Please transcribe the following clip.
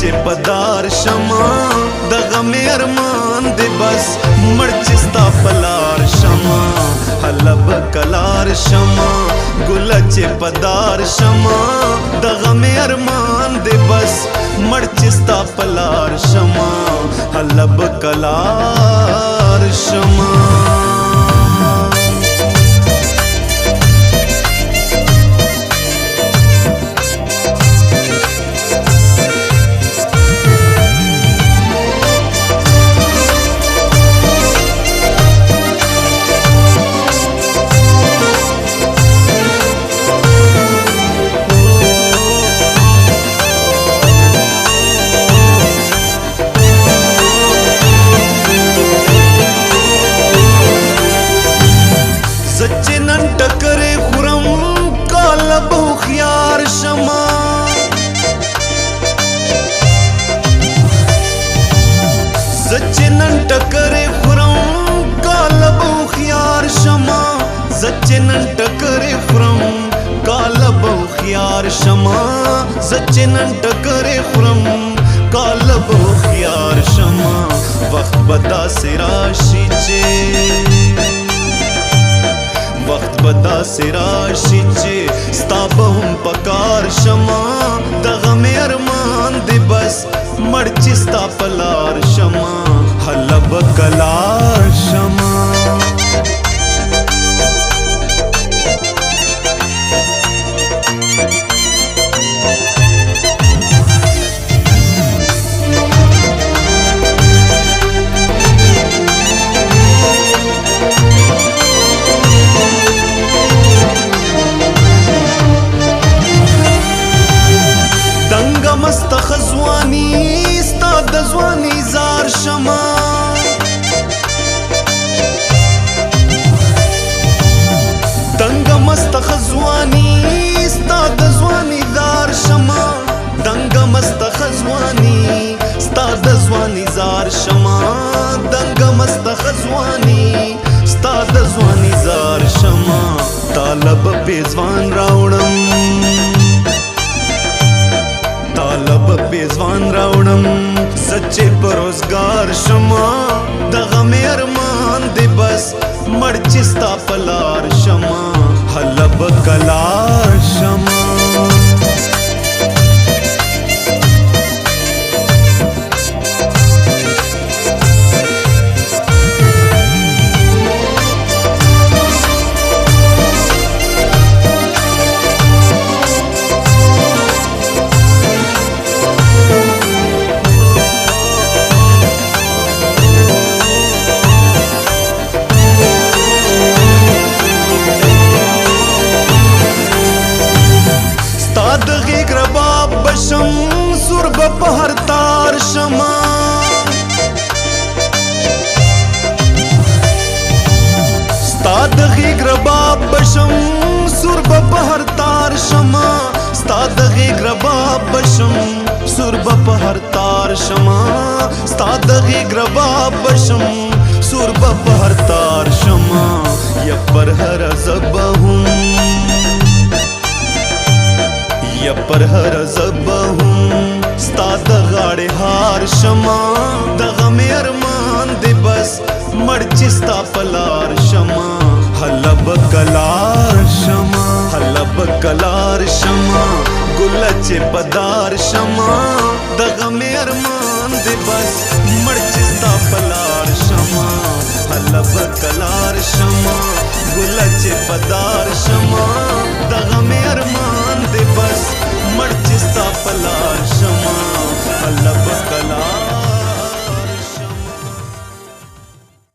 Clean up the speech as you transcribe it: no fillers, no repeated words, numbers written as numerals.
چې پدار شما د غم ارمان دې بس مړ چې ستا پلار شما حلب کلار شما ګل چې پدار شما د غم ارمان دې بس مړ چې ستا پلار شما حلب کلار شما زچنن ټکرې خورم کاله به هوښیار شمه زچنن ټکرې خورم کاله به هوښیار شمه زچنن ټکرې خورم کاله به هوښیار شمه وخت به داسې راشي چې وخت به داسې راشي چې ستا به هم پکار شمه د غم ارمان دې بس مړ چې ستا پلار شمه حلب کلار شمه مست خزوانی ستا د ځواني زار شمه دنګ مست خزوانی ستا د ځواني زار شمه دنګ مست خزوانی ستا د ځواني زار شمه دنګ مست خزوانی ستا د ځواني زار شمه طالب په ځوان راوړم طالب پیزوان راوړم سچې پروزګار شما د غم ارمان دې بس مړ چې ستا پلار شما حلب کلار شما سور په هر تار شما ستا د غیږ رباب بشم سور په هر تار شما ستا د غیږ رباب بشم سور په هر تار شما ستا د غیږ رباب بشم سور په هر تار شما یا پر هر زبهم یا پر هر زبهم ستا د غاړې هار شما د غم ارمان دې بس مړ چې ستا پلار شما حلب کلار شما حلب کلار شما ګل چې پدار شما د غم ارمان دې بس مړ چې ستا پلار شما حلب کلار شما ګل چې پدار شما